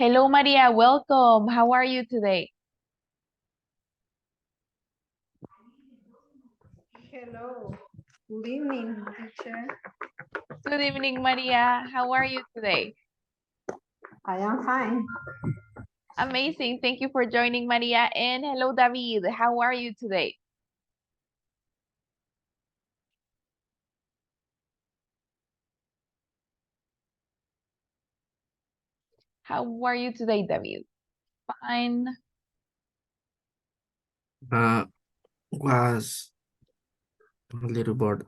Hello, Maria. Welcome. How are you today? Hello. Good evening, teacher. Good evening, Maria. How are you today? I am fine. Amazing. Thank you for joining, Maria. And hello, David. How are you today? How are you today, David? Fine. Was a little bored.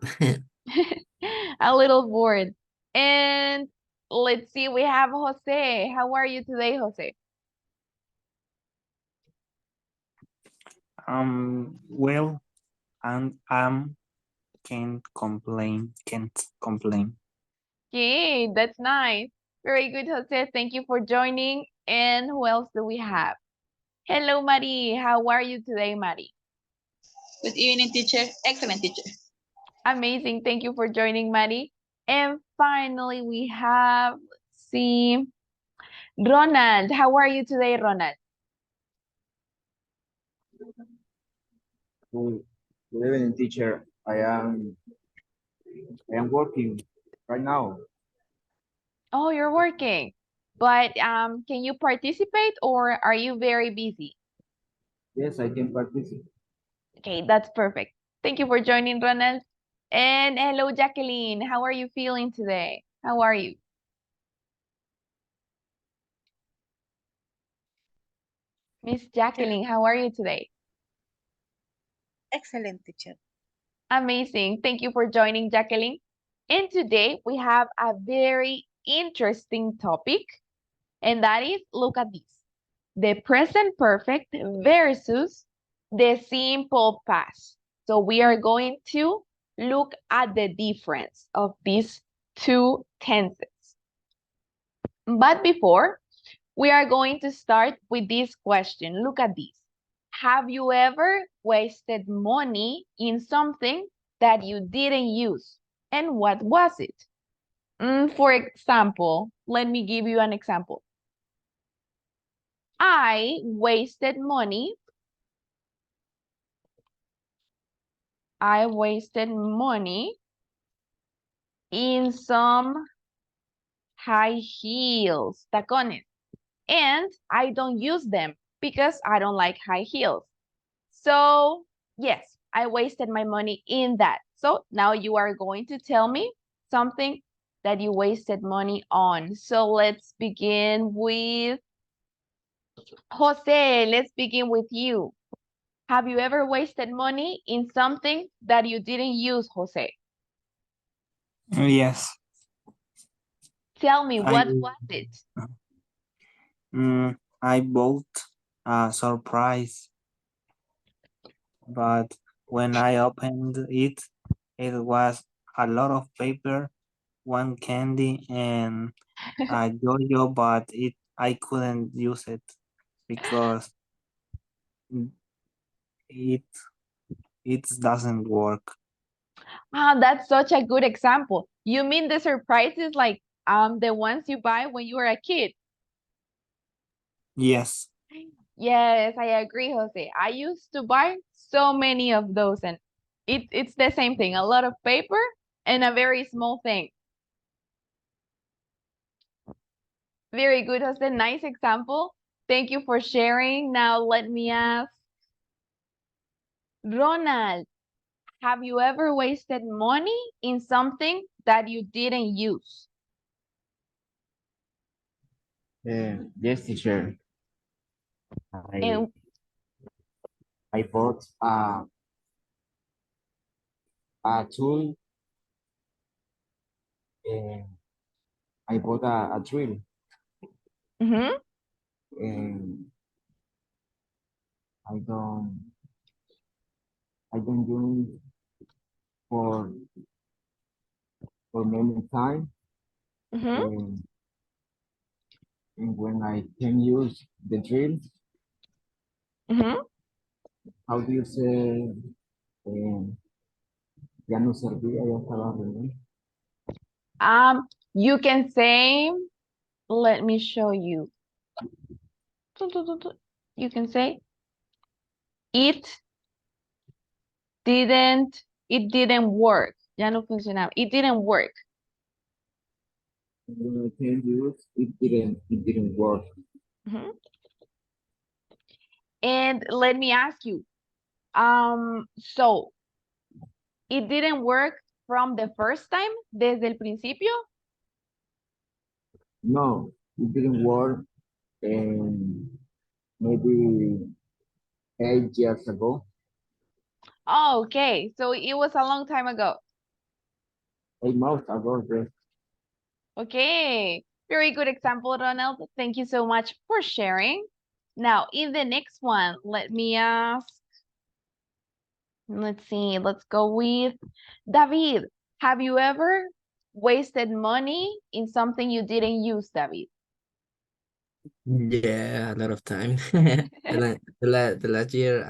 A little bored. And let's see, we have Jose. How are you today, Jose? Well, and can't complain. Okay, that's nice. Very good, Jose. Thank you for joining. And who else do we have? Hello, Mari. How are you today, Mari? Good evening, teacher. Excellent, teacher. Amazing. Thank you for joining, Mari. And finally, we have, let's see, Ronald. How are you today, Ronald? Good evening, teacher. I am working right now. Oh, you're working. But can you participate or are you very busy? Yes, I can participate. Okay, that's perfect. Thank you for joining, Ronald. And hello, Jacqueline. How are you feeling today? How are you? Miss Jacqueline, how are you today? Excellent, teacher. Amazing. Thank you for joining, Jacqueline. And today we have a very interesting topic, and that is, look at this, the present perfect versus the simple past. So we are going to look at the difference of these two tenses. But before, we are going to start with this question. Look at this. Have you ever wasted money in something that you didn't use? And what was it? For example, let me give you an example. I wasted money in some high heels, tacones, and I don't use them because I don't like high heels. So yes, I wasted my money in that. So now you are going to tell me something that you wasted money on. So let's begin with Jose. Let's begin with you. Have you ever wasted money in something that you didn't use, Jose? Yes, Tell me, I what was it? I bought a surprise, but when I opened it, it was a lot of paper, one candy, and a yo-yo, but I couldn't use it because it it doesn't work. Ah, that's such a good example. You mean the surprises like the ones you buy when you were a kid? Yes. Yes, I agree, Jose. I used to buy so many of those, and it's the same thing, a lot of paper and a very small thing. Very good, Jose. Nice example. Thank you for sharing. Now let me ask Ronald, have you ever wasted money in something that you didn't use? Yes, teacher. I And I bought a tool. And I bought a drill. mhm, And I don't I don't use it for many time. mhm, And, and when I can use the drill, mhm. how do you say? Um, ya no servía, ya estaba arruinado. You can say, let me show you. You can say it didn't work. Ya no funcionaba. It didn't work. When I can use it didn't work. Mhm. And let me ask you, so it didn't work from the first time, desde el principio? No, it didn't work. And maybe 8 years ago, Oh, okay. So it was a long time ago. 8 months ago, yes. Okay. Very good example, Ronald. Thank you so much for sharing. Now, in the next one, let me ask, let's see, let's go with David. Have you ever wasted money in something you didn't use, David? Yeah, a lot of time. The last year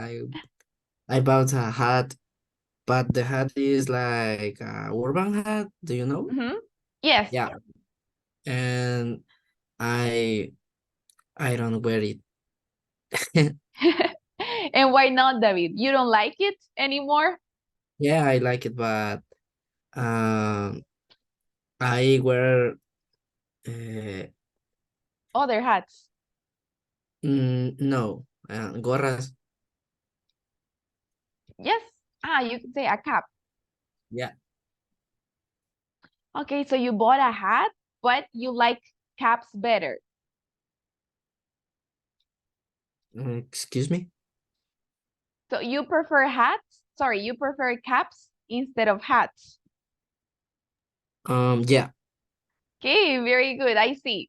I bought a hat, but the hat is like a urban hat. Do you know? Mm-hmm. Yes. Yeah, and I I don't wear it. And why not, David? You don't like it anymore? Yeah, I like it, but um, I wear Other hats. no gorras. Yes. Ah, you can say a cap. Yeah, Okay, so you bought a hat, but you like caps better. excuse me. So you prefer hats? Sorry, you prefer caps instead of hats. Yeah. Okay, very good. I see.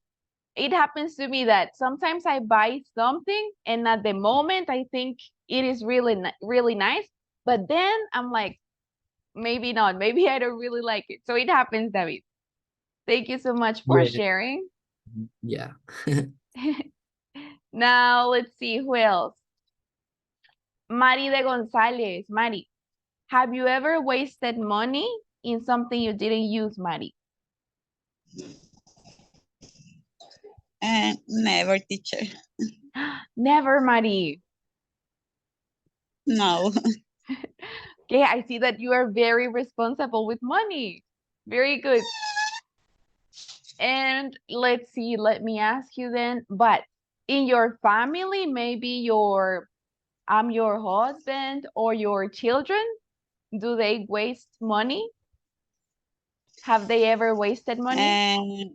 It happens to me that sometimes I buy something and at the moment I think it is really nice, but then I'm like, maybe not. Maybe I don't really like it. So it happens, David. Thank you so much for Yeah. sharing. Yeah. Now let's see who else. Mari de Gonzalez. Mari, have you ever wasted money in something you didn't use, Mari? And never, teacher. Never, Mari. No. Okay, I see that you are very responsible with money. Very good. And let's see, let me ask you then, but in your family, maybe your husband or your children, do they waste money? Have they ever wasted money? And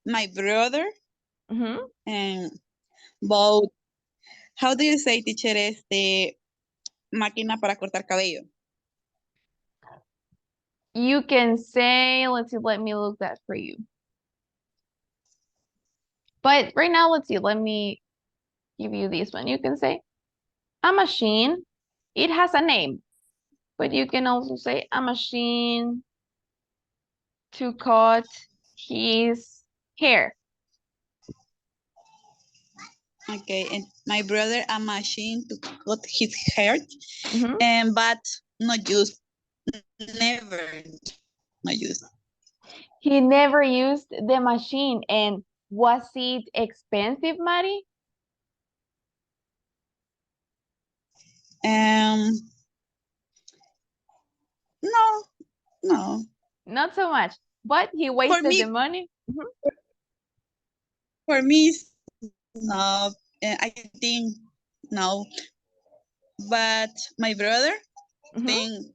my brother Mm-hmm. and both. How do you say, teacher, máquina para cortar cabello? You can say, let's see, let me look that for you. But right now, let's see, let me give you this one. You can say a machine. It has a name, but you can also say a machine to cut his hair. Okay, and my brother a machine to cut his hair, Mhm. and but not used, never not used. He never used the machine. And was it expensive, Mari? Um, no, no. Not so much, but he For wasted the me, money. Mhm. for me, no. I think no, but my brother Mhm. think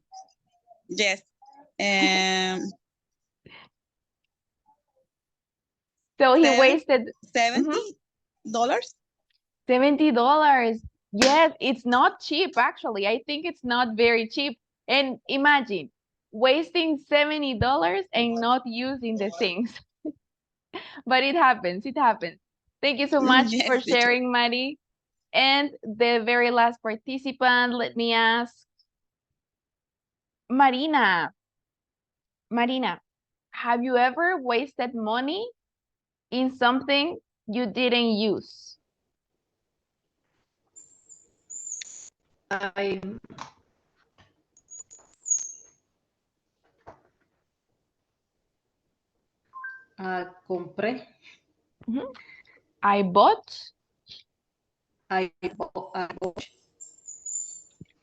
yes. Um, So he seven, wasted mhm, $70. $70. Yes, it's not cheap, actually. I think it's not very cheap. And imagine wasting $70 and not using the things. But it happens, it happens. Thank you so much for Yes, teacher. sharing, Mari. And the very last participant, let me ask Marina. Marina, have you ever wasted money in something you didn't use? I compré Mhm. I bought. I bought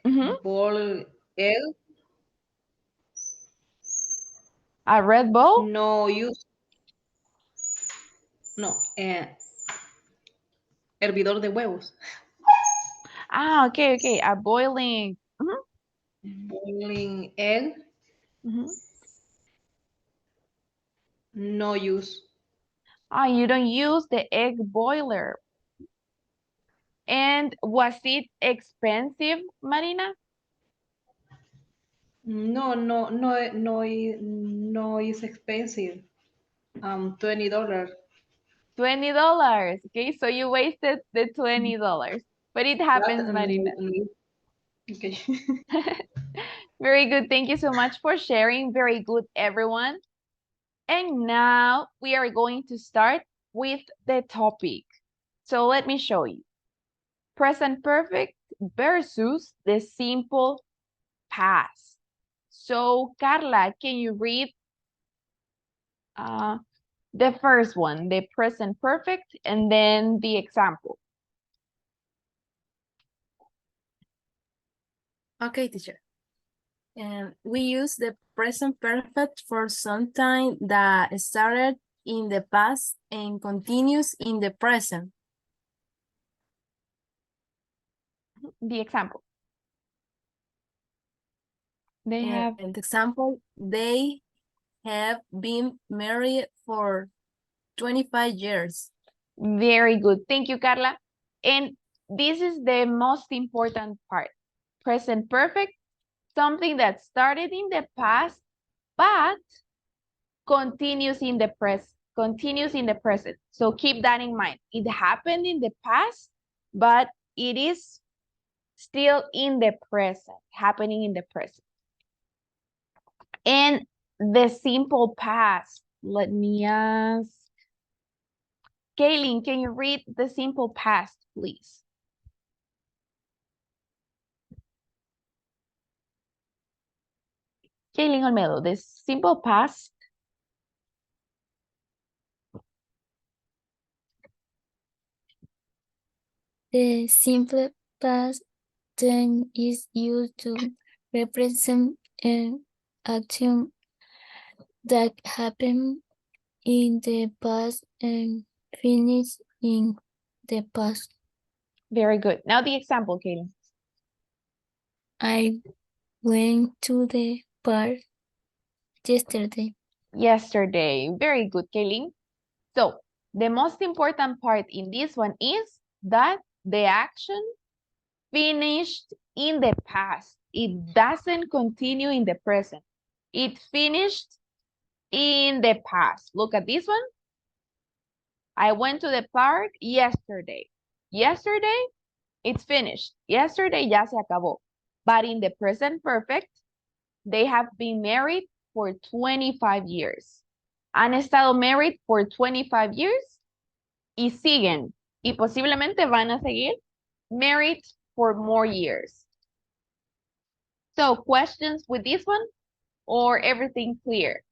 Mhm. ball L. A Red Bull. No use. No. Hervidor de huevos. Ah, okay, okay. A boiling. Mhm. Boiling egg. Mhm. No use. Ah, you don't use the egg boiler. And was it expensive, Marina? No, is expensive. $20. $20. Okay, so you wasted the $20. But it happens, Marina. Okay. Very good. Thank you so much for sharing. Very good, everyone. And now we are going to start with the topic. So let me show you. Present perfect versus the simple past. So Carla, can you read the first one, the present perfect, and then the example? Okay, teacher. We use the present perfect for something that started in the past and continues in the present. The example. They have And example, they have been married for 25 years. very good. Thank you, Carla. And this is the most important part. Present perfect, something that started in the past, but continues in the present. So keep that in mind. It happened in the past, but it is still in the present, happening in the present. And the simple past, let me ask. Kaylin, can you read the simple past, please? Kaylin Olmedo, the simple past. The simple past tense is used to represent an action that happened in the past and finished in the past. Very good. Now the example, Kaylin. I went to the park yesterday. Yesterday. Very good, Kaylin. So the most important part in this one is that the action finished in the past. It doesn't continue in the present. It finished in the past. Look at this one. I went to the park yesterday. Yesterday, it's finished. Yesterday ya se acabó. But in the present perfect, they have been married for 25 years. Han estado married for 25 years y siguen. Y posiblemente van a seguir married for more years. So questions with this one or everything clear?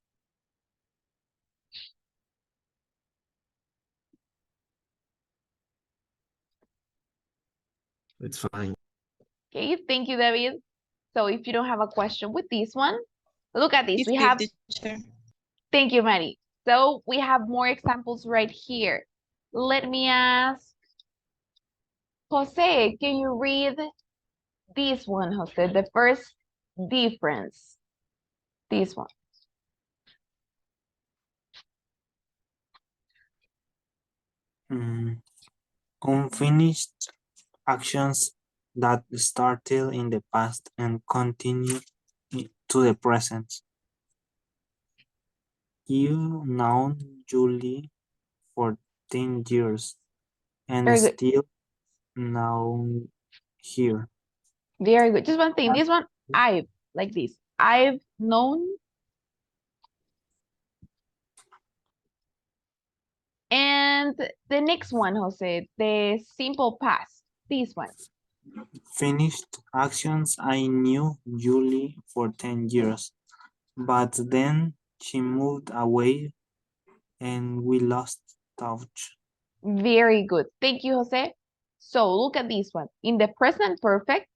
It's fine. Okay, thank you, David. So if you don't have a question with this one, look at this. It's We clear, have, teacher. thank you, Maddie. So we have more examples right here. Let me ask, Jose, can you read this one, Jose? The first difference, this one. Unfinished actions that started in the past and continue to the present. You known Julie for 10 years and Very good. still now here. Very good. Just one thing. This one, I've, like this. I've known. And the next one, Jose, the simple past. This one. Finished actions. I knew Julie for 10 years, but then she moved away and we lost touch. Very good. Thank you, Jose. So look at this one. In the present perfect,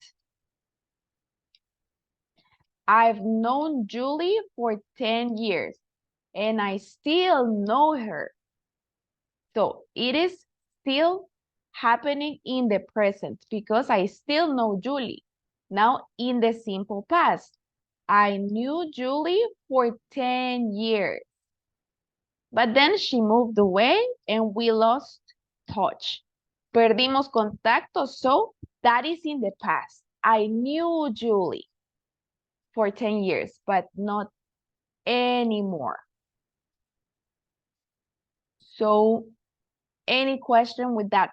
I've known Julie for 10 years and I still know her. So it is still happening in the present because I still know Julie. Now in the simple past, I knew Julie for 10 years. But then she moved away and we lost touch. Perdimos contacto, so that is in the past. I knew Julie for 10 years, but not anymore. So, any question with that?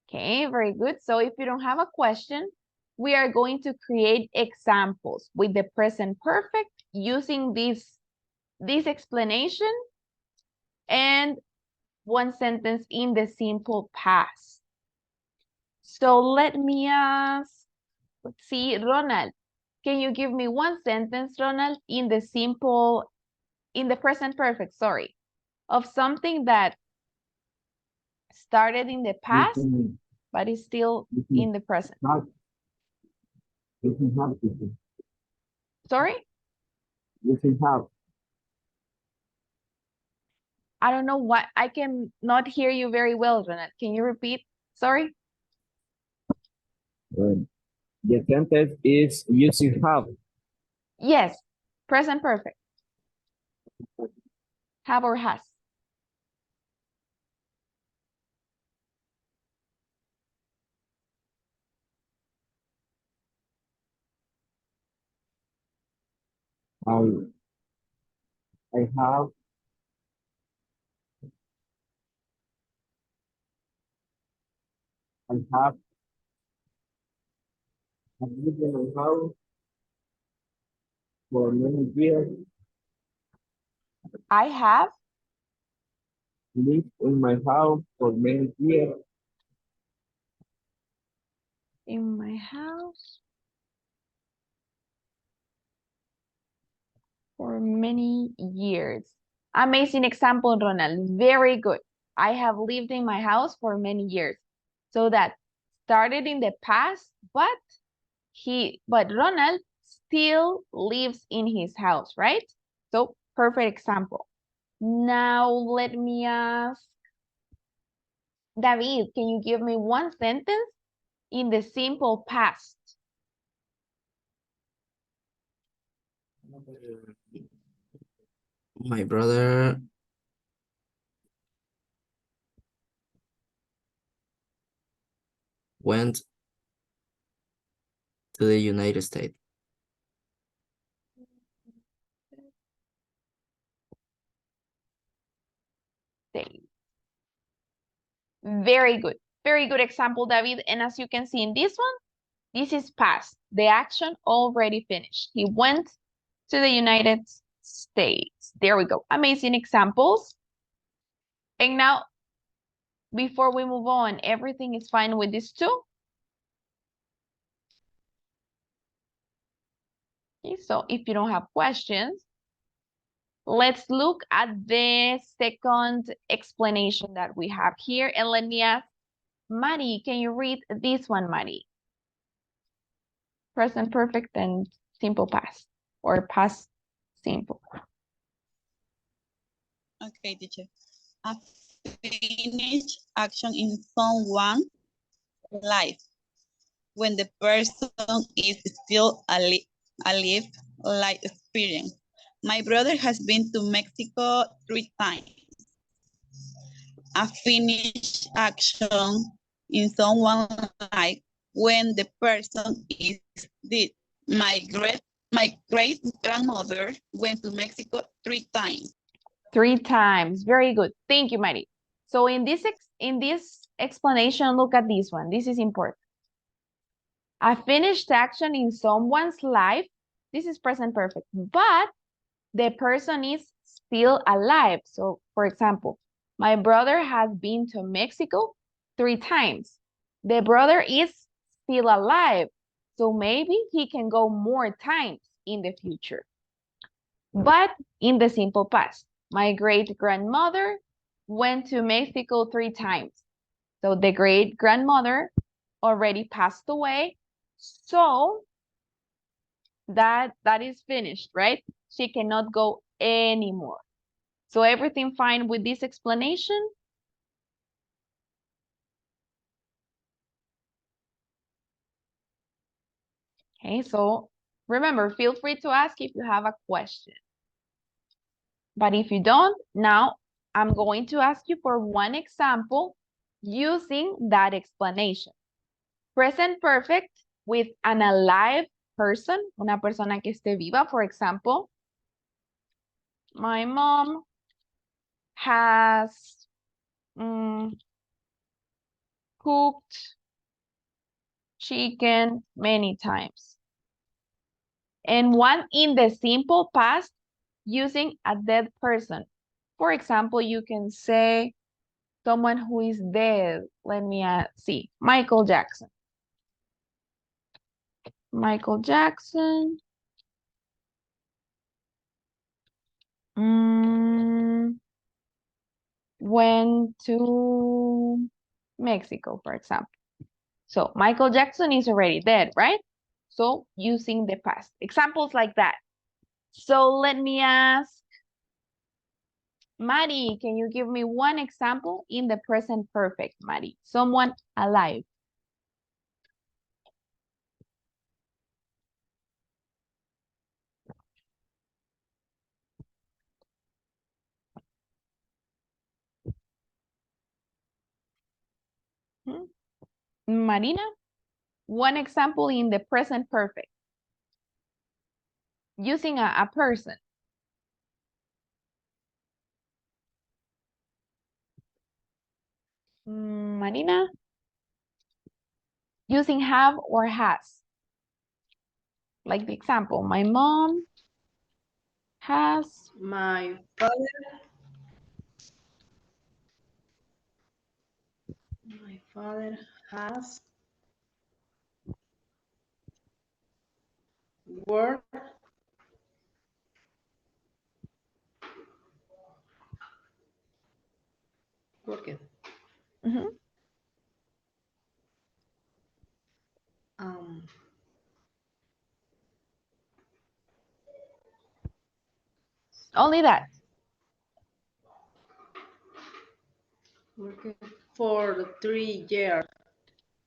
Okay, very good. So if you don't have a question, we are going to create examples with the present perfect using this explanation and one sentence in the simple past. So let me ask, let's see, Ronald, can you give me one sentence, Ronald, in the present perfect, sorry, of something that started in the past, Using, but is still using in the present? have, using have, teacher. Sorry? Using have. I don't know what, I can not hear you very well, Ronald. Can you repeat? Sorry? The sentence is using have. Yes, present perfect. Have or has. I, I have, I have, I lived in my house for many years. I have Lived in my house for many years. in my house for many years. Amazing example, Ronald. Very good. I have lived in my house for many years. So that started in the past, but Ronald still lives in his house, right? So perfect example. Now let me ask David, can you give me one sentence in the simple past? My brother went to the United States. Very good. Very good example, David. And as you can see in this one, this is past. The action already finished. He went to the United States. There we go. Amazing examples. And now, before we move on, everything is fine with this too? Okay, so if you don't have questions, let's look at the second explanation that we have here. And let me ask, Mari, can you read this one, Mari? Present perfect and simple past or past simple. Okay, teacher. A finished action in someone life when the person is still alive, like experience. My brother has been to Mexico 3 times. A finished action in someone's life when the person is dead. My great grandmother went to Mexico 3 times. 3 times. Very good. Thank you, Mari. So in this explanation, look at this one. This is important. A finished action in someone's life. This is present perfect, but the person is still alive. So for example, my brother has been to Mexico 3 times. The brother is still alive. So maybe he can go more times in the future. but in the simple past. My great-grandmother went to Mexico 3 times. So the great-grandmother already passed away. So that is finished, right? She cannot go anymore. So everything fine with this explanation? Okay, so remember, feel free to ask if you have a question. But if you don't, now I'm going to ask you for one example using that explanation. Present perfect with an alive person, una persona que esté viva, for example. My mom has cooked chicken many times. And one in the simple past using a dead person. For example, you can say someone who is dead. Let me see. Michael Jackson. Michael Jackson. Went to Mexico, for example. So Michael Jackson is already dead, right? So using the past. Examples like that. So let me ask, Mari, can you give me one example in the present perfect, Mari? Someone alive. Hmm? Marina, one example in the present perfect. Using a person. Marina, using have or has. Like the example, my mom has. My father has worked worked Mhm. um Only that. worked for 3 years.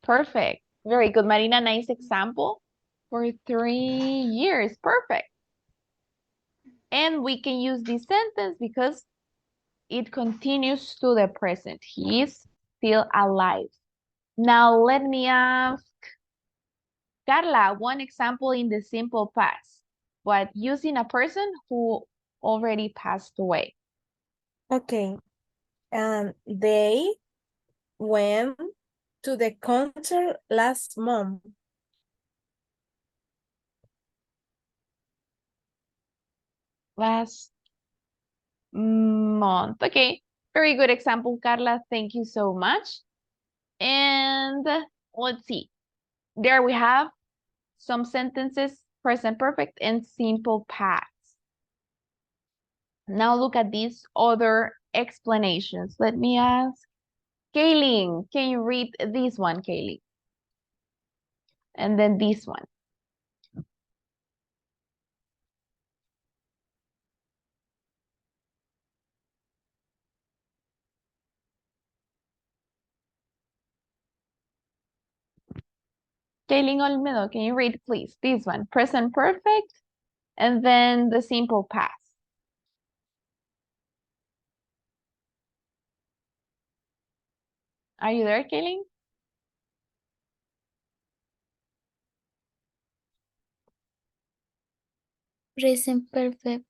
Perfect. Very good, Marina. Nice example. For 3 years. Perfect. And we can use this sentence because it continues to the present. He is still alive. Now let me ask Carla, one example in the simple past, but using a person who already passed away. Okay. They went to the concert last month. Last month. Okay, very good example, Carla. Thank you so much. And let's see. There we have some sentences, present perfect and simple past. Now look at these other explanations. Let me ask. Kaylin, can you read this one, Kaylin? And then this one. Kaylin Olmedo, can you read, please? This one, present perfect, and then the simple past. Are you there, Kaylin? Present perfect.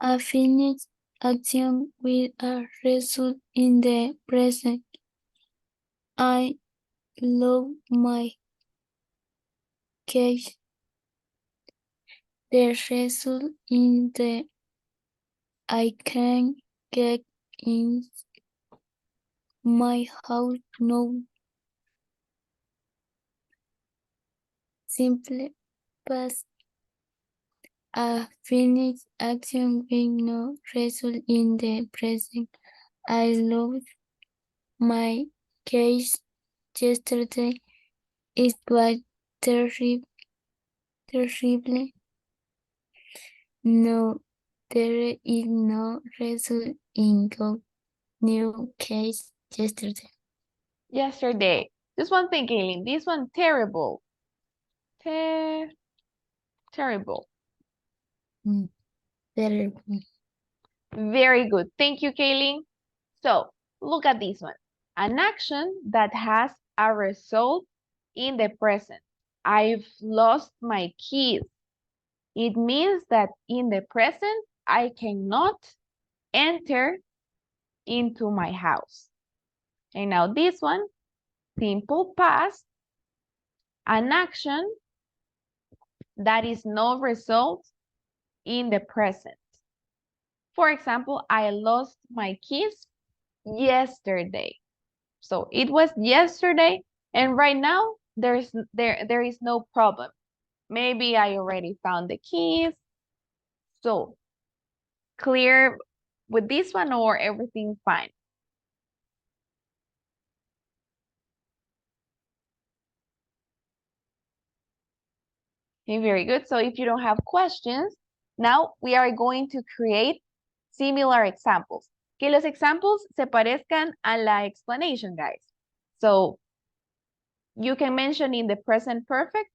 A finished action with a result in the present. I love my cake. The result in the I can get in my house now. Simple past. A finished action with no result in the present. I lost my case yesterday. It was terrible. No, there is no result in go new case yesterday. Yesterday. This one thing, Kaylin. This one, terrible. Terrible. Terrible. Very good. Thank you, Kaylin. So, look at this one. An action that has a result in the present. I've lost my keys. It means that in the present, I cannot enter into my house. And now this one, simple past, an action that is no result in the present. For example, I lost my keys yesterday. So it was yesterday, and right now there is no problem. Maybe I already found the keys. So clear with this one or everything fine? Okay, very good. So if you don't have questions, now we are going to create similar examples. Que los examples se parezcan a la explanation, guys. So you can mention in the present perfect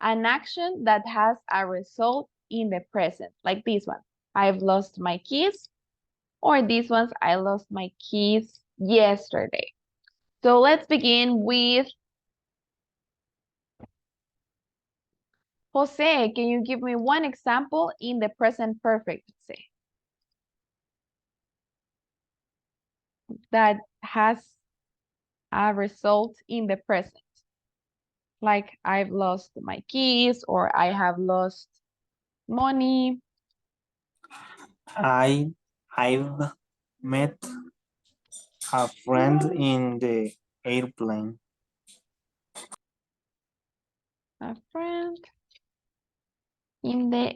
an action that has a result in the present, like this one. I've lost my keys, or these ones, I lost my keys yesterday. So let's begin with Jose. Can you give me one example in the present perfect, Jose, that has a result in the present? Like I've lost my keys or I have lost money. I've met a friend in the airplane. A friend in the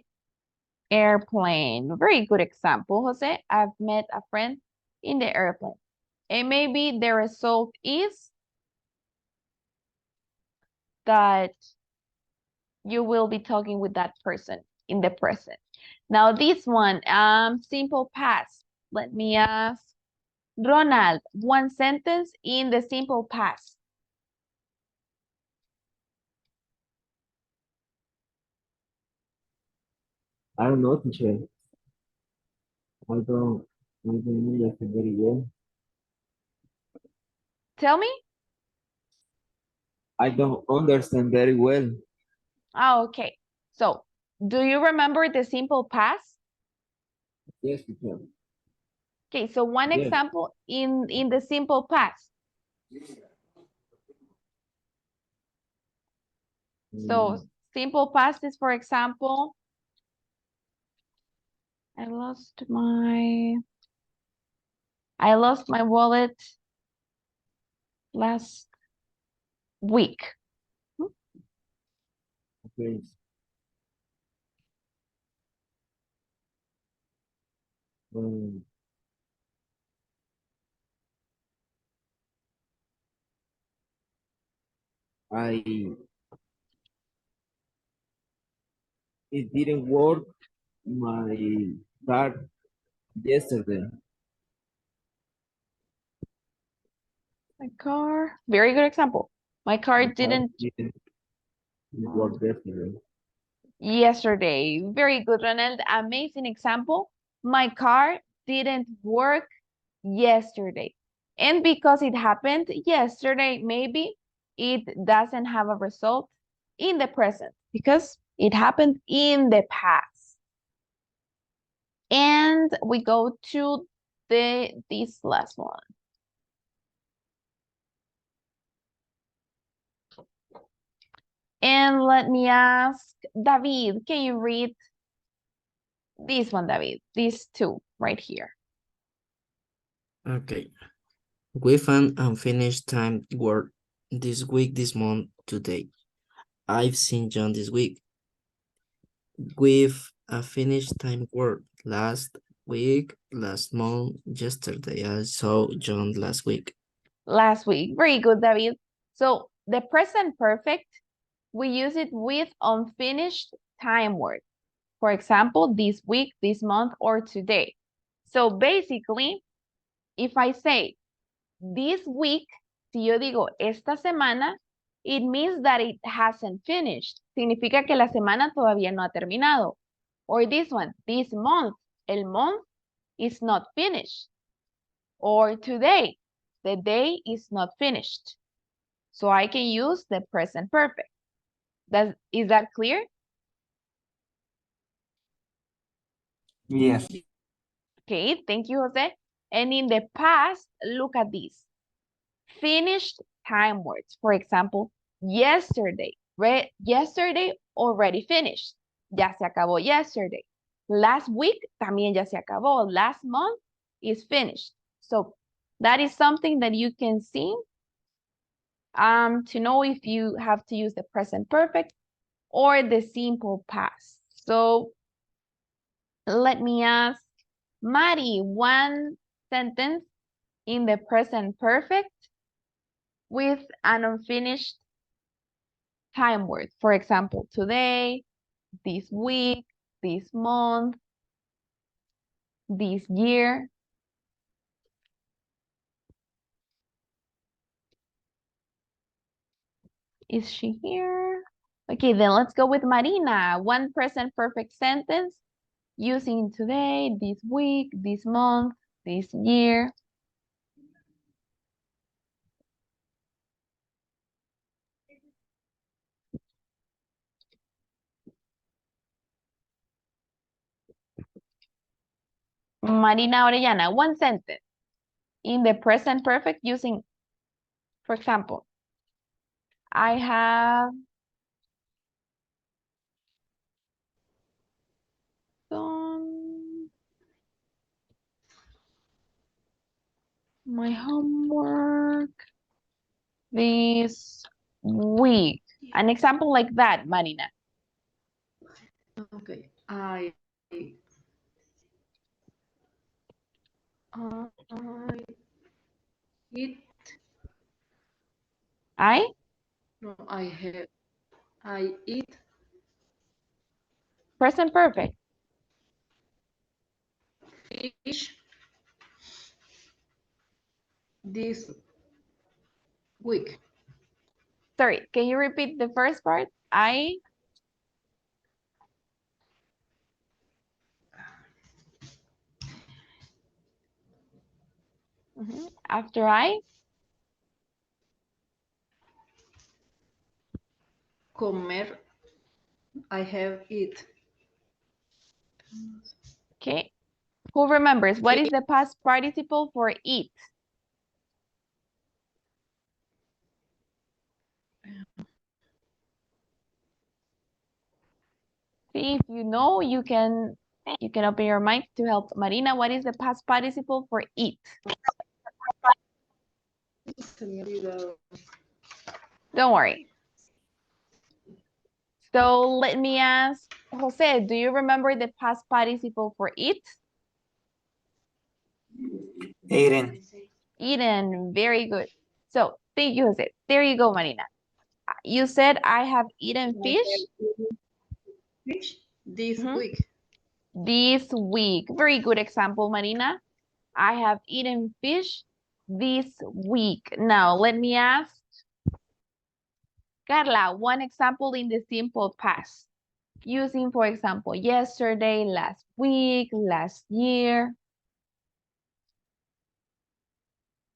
airplane. Very good example, Jose. I've met a friend in the airplane. And maybe the result is that you will be talking with that person in the present. Now this one, simple past. Let me ask Ronald, one sentence in the simple past. I don't know, teacher. I don't understand very well. Tell me. I don't understand very well. Oh, okay. So, do you remember the simple past? Yes, teacher. Okay, so one Yes. example in the simple past. So, simple past is, for example, I lost my wallet last week. Okay. Um, it didn't work my card yesterday. My car, very good example. My car My card didn't work yesterday. yesterday. Very good, Ronald. Amazing example. My car didn't work yesterday. And because it happened yesterday, maybe it doesn't have a result in the present because it happened in the past. And we go to this last one. And let me ask David, can you read this one, David? These two right here. Okay. We found unfinished time work this week, this month, today. I've seen John this week. We've finished time work last week, last month, yesterday. I saw John last week. Last week. Very good, David. So the present perfect, we use it with unfinished time work. For example, this week, this month, or today. So basically, if I say this week, si yo digo esta semana, it means that it hasn't finished. Significa que la semana todavía no ha terminado. Or this one, this month, el month is not finished. Or today, the day is not finished. So I can use the present perfect. Is that clear? Yes. Okay, thank you, Jose. And in the past, look at this. Finished time words. For example, yesterday. Yesterday already finished. Ya se acabó yesterday. Last week también ya se acabó. Last month is finished. So that is something that you can see to know if you have to use the present perfect or the simple past. So let me ask Mari, one sentence in the present perfect with an unfinished time word. For example, today, this week, this month, this year. Is she here? Okay, then let's go with Marina. One present perfect sentence using today, this week, this month, this year. Marina Orellana, one sentence in the present perfect using, for example, I have done my homework this week. An example like that, Marina. Okay. I eat. I No, I eat present perfect. fish this week. Sorry, can you repeat the first part? I after I Comer. I have eat. okay. Who remembers what is the past participle for eat? See, if you know, you can open your mic to help Marina. What is the past participle for eat? Se me olvidó. Don't worry. So let me ask Jose, do you remember the past participle for eat? Eaten. Eaten, very good. So thank you, Jose. There you go, Marina. You said I have eaten fish Fish this Mhm. week. this week. Very good example, Marina. I have eaten fish this week. Now, let me ask Carla, one example in the simple past. Using, for example, yesterday, last week, last year.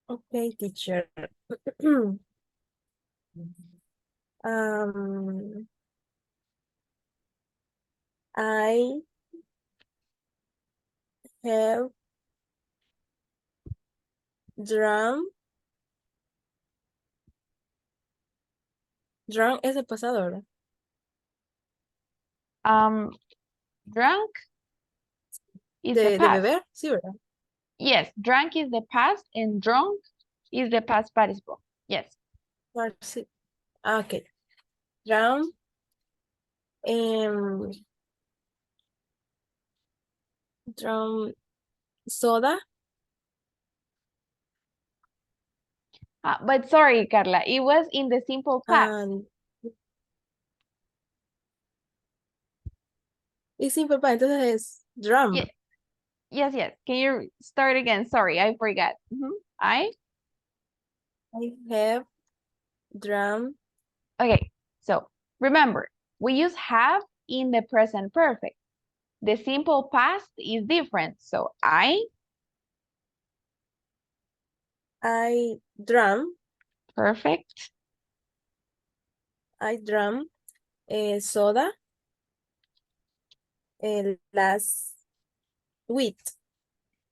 Okay, teacher. I have drunk. Drunk es el pasado, ¿verdad? Drunk is the De past. beber, sí, ¿verdad? Yes, drunk is the past and drunk is the past participle. Yes. Sí. Okay. Drunk. Drum soda. But sorry, Carla, it was in the simple past. And es simple past, entonces es drum. Ye- Yes, yes. Can you start again? Sorry, I forgot. I have drum. Okay, so remember, we use have in the present perfect. The simple past is different. So I Drum. perfect. I drum soda last week.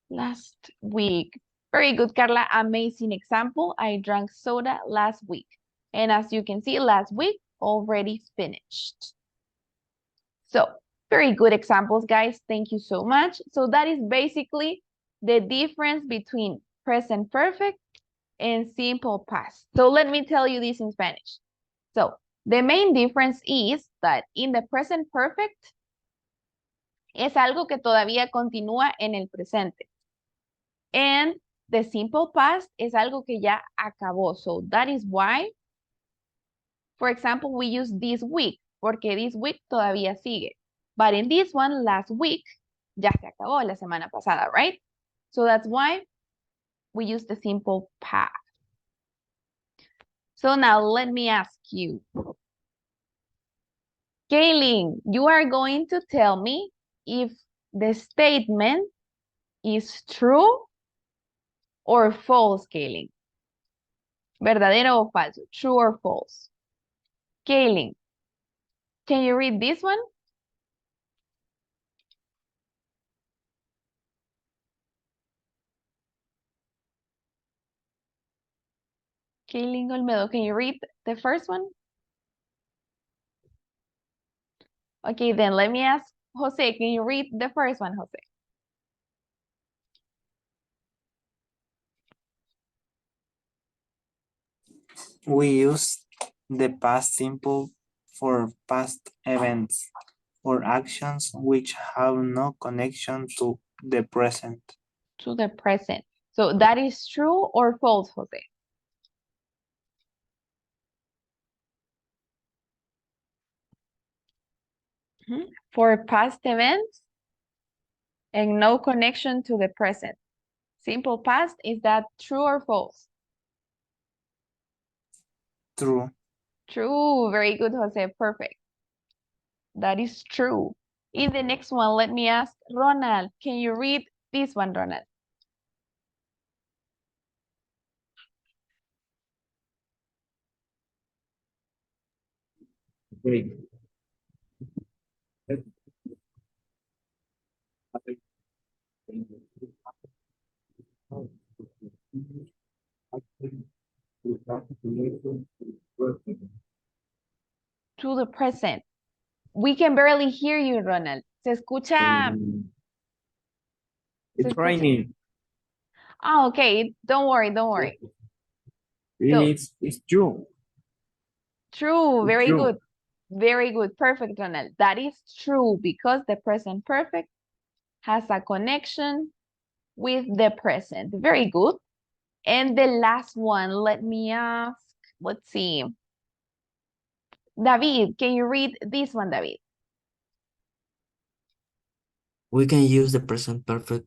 Last week. Very good, Carla. Amazing example. I drank soda last week. And as you can see, last week already finished. So very good examples, guys. Thank you so much. So that is basically the difference between present perfect and simple past. So let me tell you this in Spanish. So the main difference is that in the present perfect es algo que todavía continúa en el presente. And the simple past es algo que ya acabó. So that is why, for example, we use this week, porque this week todavía sigue. But in this one, last week, ya se acabó la semana pasada, right? So that's why we use the simple past. So now let me ask you. Kaylin, you are going to tell me if the statement is true or false, Kaylin. ¿Verdadero o falso? True or false? Kaylin, can you read this one? Kaylin Olmedo, can you read the first one? Okay, then let me ask Jose, can you read the first one, Jose? We use the past simple for past events or actions which have no connection to the present. To the present. So that is true or false, Jose? For past events and no connection to the present. Simple past, is that true or false? True. True, very good, Jose, perfect. That is true. In the next one, let me ask Ronald, can you read this one, Ronald? Great. To the present. We can barely hear you, Ronald. Se escucha. It's raining. Ah, okay. Don't worry, don't worry. So, It's true. true, very True. good. Very good. Perfect, Ronald. That is true because the present perfect has a connection with the present. Very good. And the last one, let me ask, let's see. David, can you read this one, David? We can use the present perfect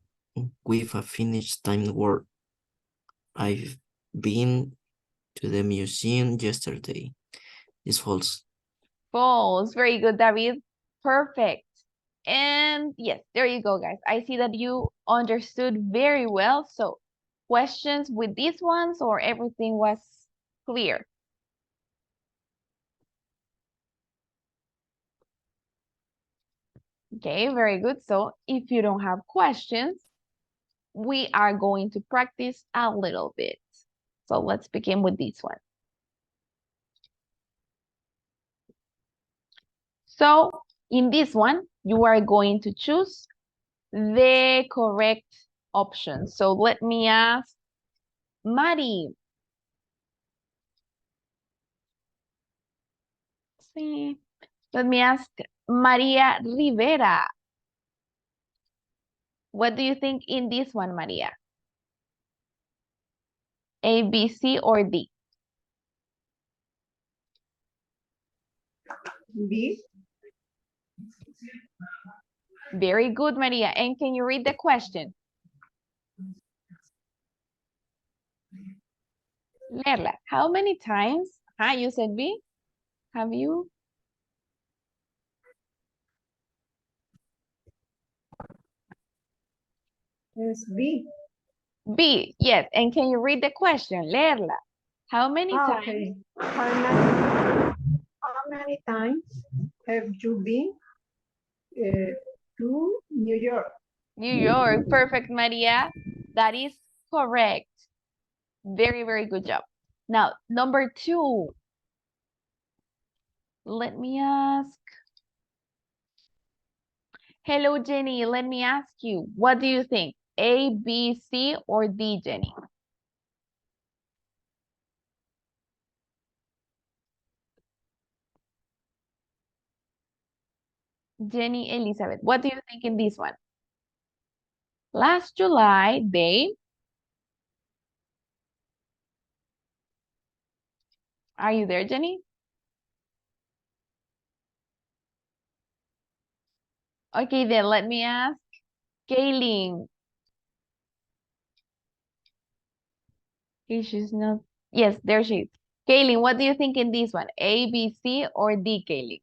with a finished timed word. I've been to the museum yesterday. It's false. False. Very good, David. Perfect. And yes, there you go, guys. I see that you understood very well. So questions with these ones or everything was clear? Okay, very good. So if you don't have questions, we are going to practice a little bit. So let's begin with this one. So in this one, you are going to choose the correct option. So let me ask Mari. See, let me ask Maria Rivera. What do you think in this one, Maria? A, B, C, or D? B. Very good, Maria. And can you read the question? Leerla. How many times? You said B. Have you? It's B. B, yes. And can you read the question? Leerla. How many times? Okay. How many times have you been to New York? New York. Perfect, Maria. That is correct. Very, very good job. Now, number 2. Let me ask. Hello, Jenny. Let me ask you. What do you think? A, B, C, or D, Jenny? Jenny Elizabeth, what do you think in this one? Last July, they... Are you there, Jenny? Okay, then let me ask Kaylin. She's not... Yes, there she is. Kaylin, what do you think in this one? A, B, C, or D, Kaylin?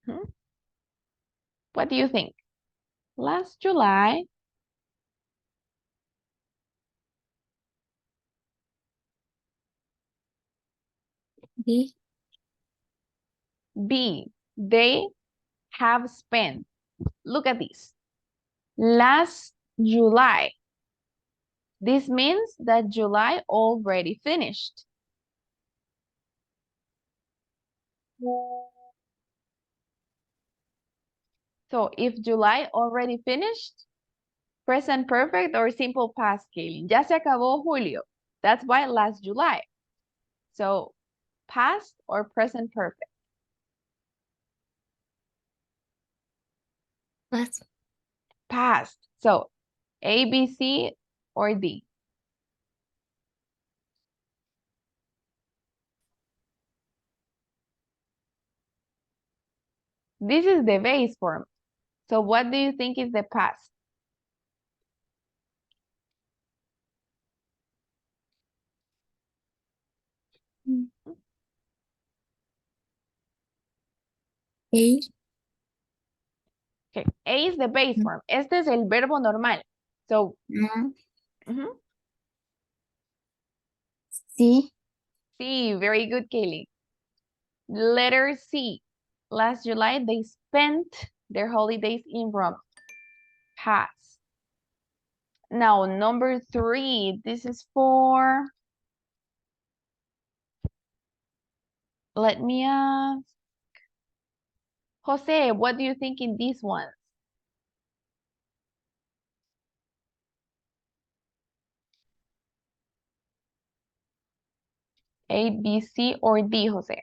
Hmm? What do you think? Last July, D. B, they have spent. Look at this. Last July. This means that July already finished. So if July already finished, present perfect or simple past, Kaylin. Ya se acabó Julio. That's why last July. So past or present perfect? Past. Past. So A, B, C, or D? This is the base form. So what do you think is the past? A. Okay. A is the base form. Este es el verbo normal. So, C. C, very good, Kaylee. Letter C. Last July, they spent their holidays in Rome. Past. Now, number 3. This is for... Let me ask. Jose, what do you think in this one? A, B, C, or D, Jose?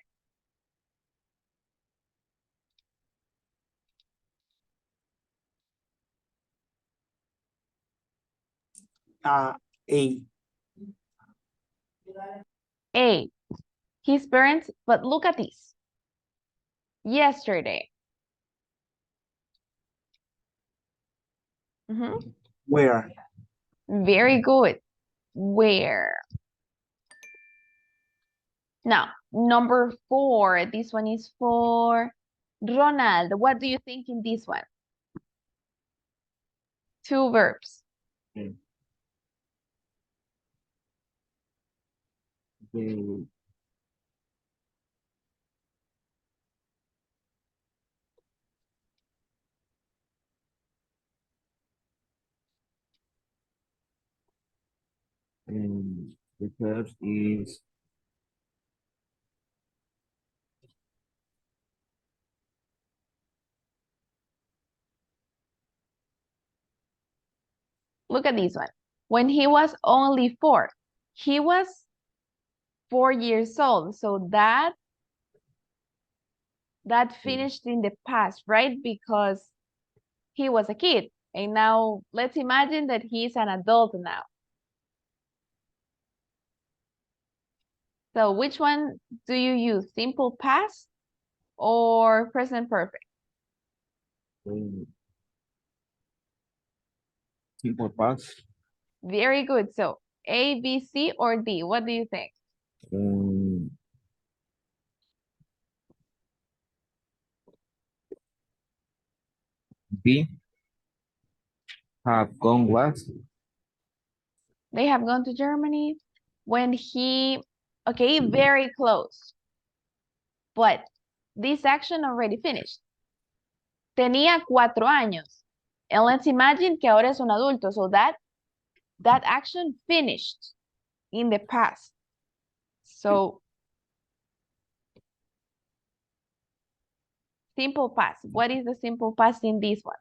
A. A. His parents, but look at this. Yesterday. Where? Very good. Where? Now, number 4. This one is for Ronald. What do you think in this one? 2 verbs. The the first is Look at this one. When he was only 4, he was 4 years old. So that finished in the past, right? Because he was a kid. And now let's imagine that he's an adult now. So which one do you use? Simple past or present perfect? Simple past. Very good. So A, B, C, or D? What do you think? Um, B. Have gone was. They have gone to Germany when he, okay, very close. But this action already finished. Tenía 4 años. And let's imagine que ahora es un adulto. So that action finished in the past. So simple past. What is the simple past in these ones?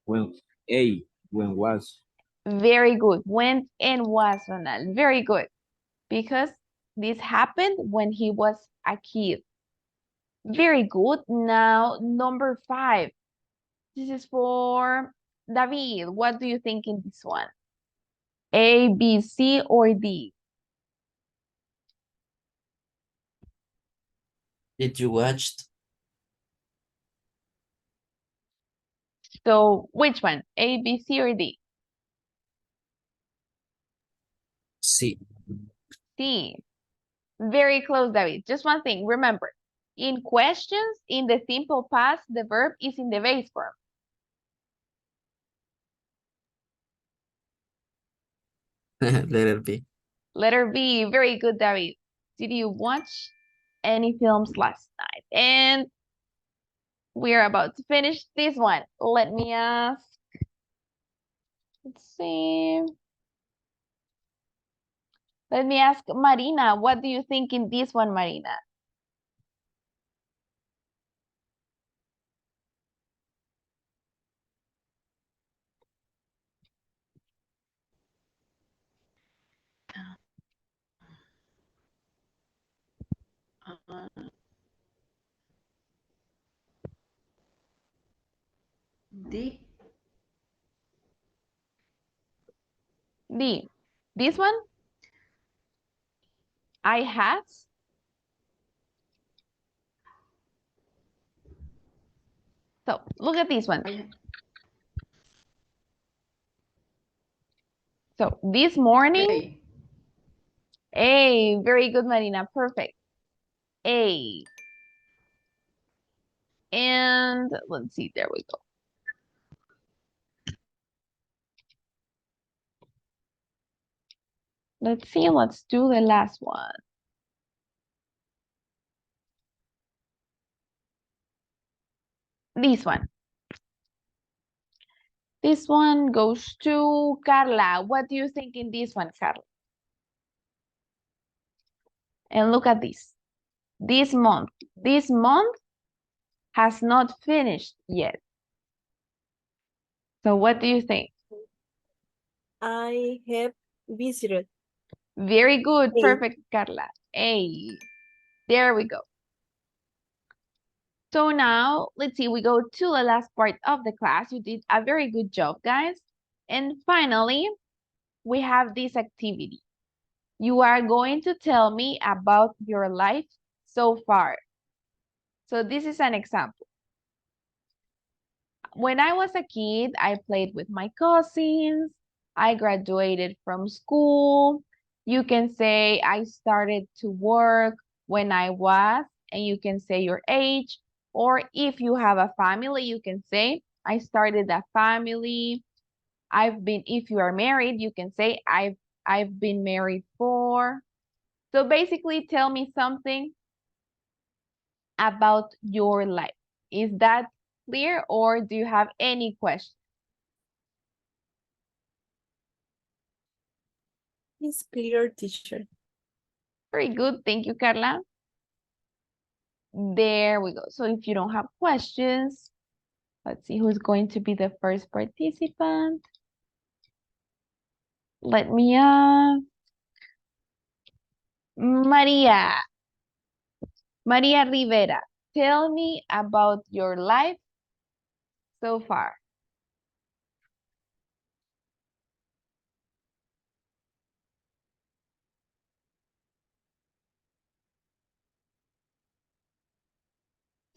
When A. When was. Very good. Went and was, Ronald. Very good. Because this happened when he was a kid. Very good. Now, number 5. This is for David. What do you think in this one? A, B, C, or D? Did you watch? So, which one? A, B, C, or D? C. C. Very close, David. Just one thing. Remember, in questions, in the simple past, the verb is in the base form. Letter B. Letter B. Very good, David. Did you watch any films last night? And we are about to finish this one. Let me ask. Let's see. Let me ask Marina. What do you think in this one, Marina? D. D. This one? I had. So look at this one. So this morning. A. Very good, Marina. Perfect. A. And let's see. There we go. Let's see. Let's do the last one. This one. This one goes to Carla. What do you think in this one, Carla? And look at this. This month. This month has not finished yet. So what do you think? I have visited. Very good. A. Perfect, Carla. A. There we go. So now, let's see, we go to the last part of the class. You did a very good job, guys. And finally, we have this activity. You are going to tell me about your life so far. So this is an example. When I was a kid, I played with my cousins. I graduated from school. You can say I started to work when I was, and you can say your age. Or if you have a family, you can say I started a family. If you are married, you can say I've been married for. So basically tell me something about your life. Is that clear, or do you have any questions? It's clear, teacher. Very good. Thank you, Carla. There we go. So if you don't have questions, let's see who's going to be the first participant. Let me Maria. Maria Rivera, tell me about your life so far.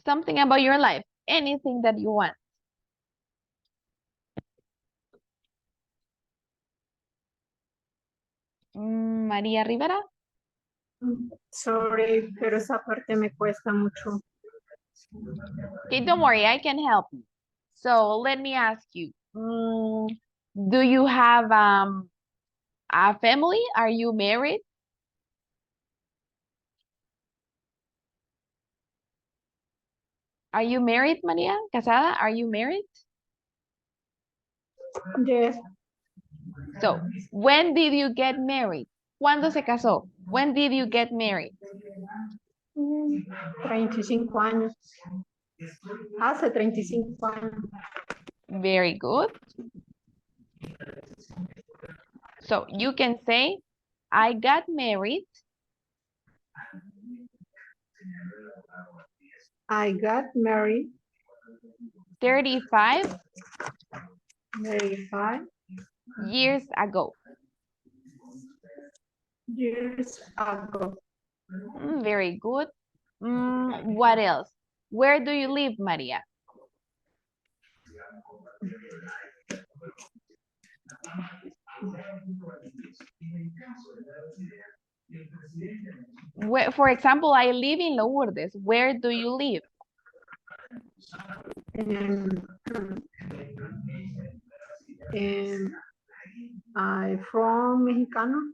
Something about your life, anything that you want. María Rivera. Sorry, pero esa parte me cuesta mucho. Okay, don't worry, I can help you. So let me ask you, do you have a family? Are you married? Are you married, María? Casada? Are you married? Yes, So, when did you get married? ¿Cuándo se casó? When did you get married? 35 años. Hace 35 años. Very good. So you can say, I got married. I got married 35 35 years ago. years ago. Very good. What else? Where do you live, Maria? Where, for example, I live in Lourdes. Where do you live? I from Mexicano.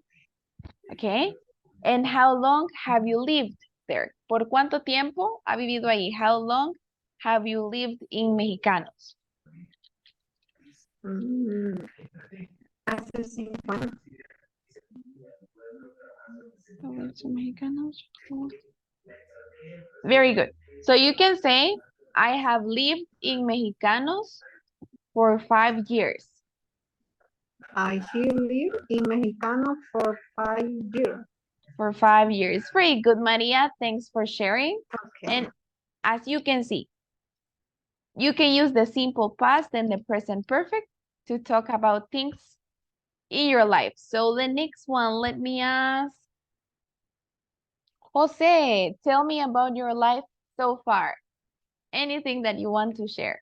Okay. And how long have you lived there? ¿Por cuánto tiempo ha vivido ahí? How long have you lived in Mexicanos? Hace 5 años. Very good. So you can say, I have lived in Mexicanos for 5 years. I here live in Mexicano for 5 years. For 5 years. Very good, Maria. Thanks for sharing. Okay. And as you can see, you can use the simple past and the present perfect to talk about things in your life. So the next one, let me ask. Jose, tell me about your life so far. Anything that you want to share.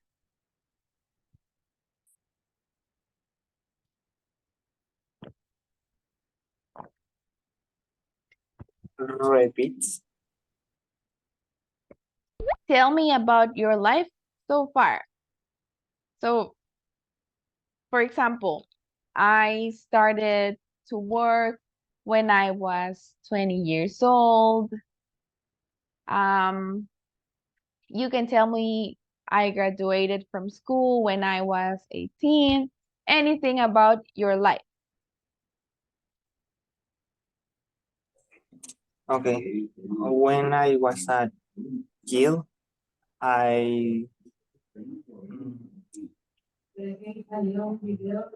Repeat. Tell me about your life so far. So, for example, I started to work when I was 20 years old. You can tell me I graduated from school when I was 18. Anything about your life. Okay. When I was a kid, I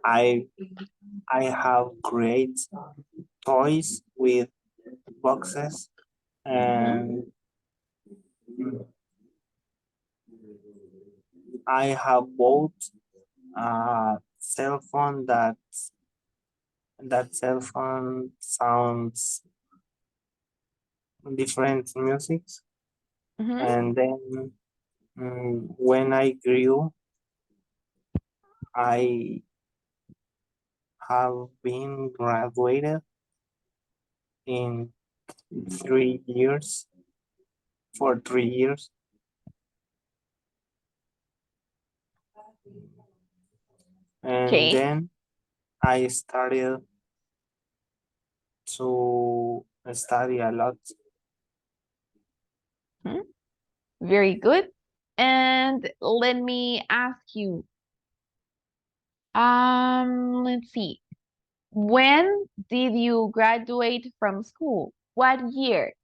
I I have great toys with boxes and I have bought a cell phone that cell phone sounds different music. And then when I grew, I have been graduated in 3 years, for 3 years. And Okay. then I started to study a lot. Very good. And let me ask you, let's see. When did you graduate from school? What year?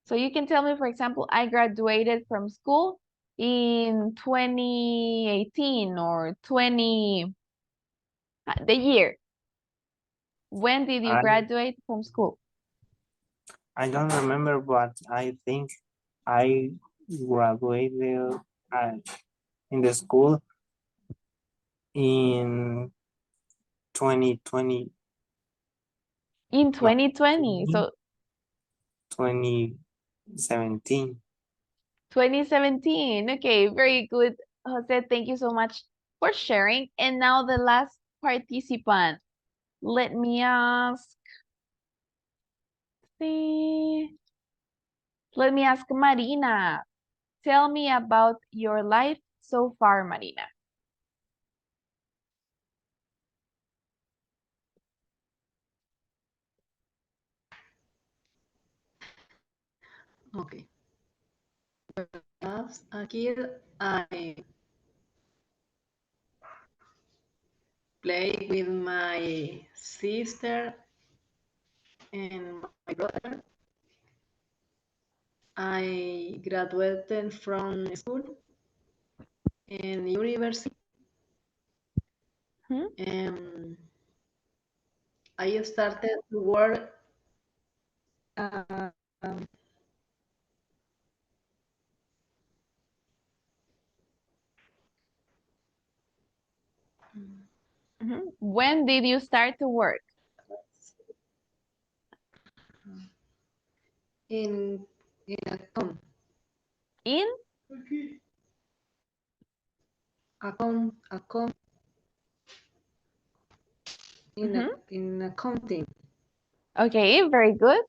So you can tell me, for example, I graduated from school in 2018 or the year. When did you I graduate from school? I don't remember, but I think I graduated in the school in 2020. In No, 2020. So 2017. 2017. Okay, very good, Jose. Thank you so much for sharing. And now the last participant. Let me ask. See. Let me ask Marina. Tell me about your life so far, Marina. Okay. As a kid, I played with my sister and my brother. I graduated from school and university, Hmm? and I started to work um, Mhm. When did you start to work? in a In? account Mhm. in accounting. Okay, very good.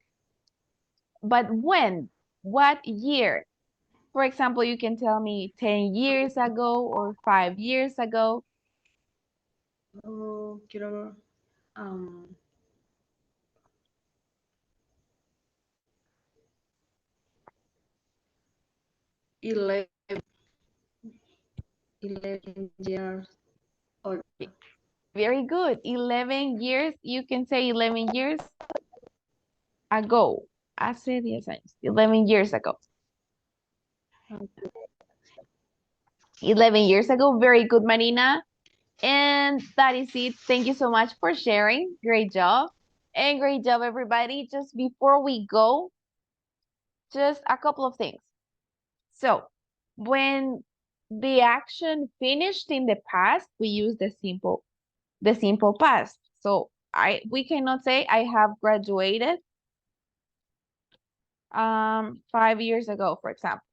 But when? What year? For example, you can tell me 10 years ago or 5 years ago. Oh, quiero ver. 11, 11 years old. Very good. 11 years. You can say 11 years ago. Hace 10 años. 11 years ago. 11 years ago. Very good, Marina. And that is it. Thank you so much for sharing. Great job. And great job, everybody. Just before we go, just a couple of things. So, when the action finished in the past, we use the simple past. So, we cannot say I have graduated 5 years ago, for example.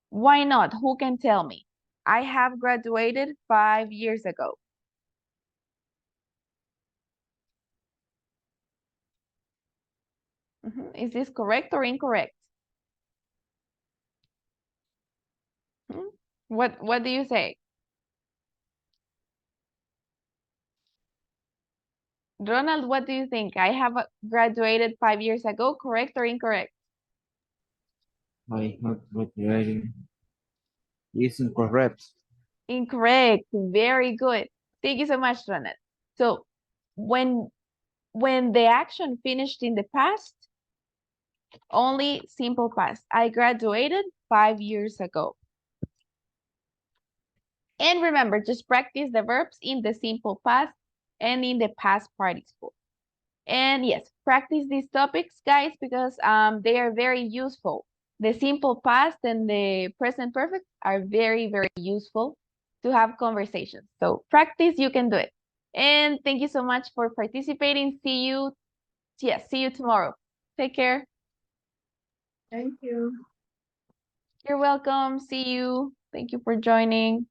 Why not? Who can tell me? I have graduated 5 years ago. Is this correct or incorrect? What do you say? Ronald, what do you think? I have graduated 5 years ago, correct or incorrect? I have graduated. It's incorrect. Incorrect. Very good. Thank you so much, Ronald. So when the action finished in the past, only simple past. I graduated 5 years ago. And remember, just practice the verbs in the simple past and in the past participle. And yes, practice these topics, guys, because they are very useful. The simple past and the present perfect are very, very useful to have conversations. So practice, you can do it. And thank you so much for participating. See you tomorrow. Take care. Thank you. You're welcome. See you. Thank you for joining.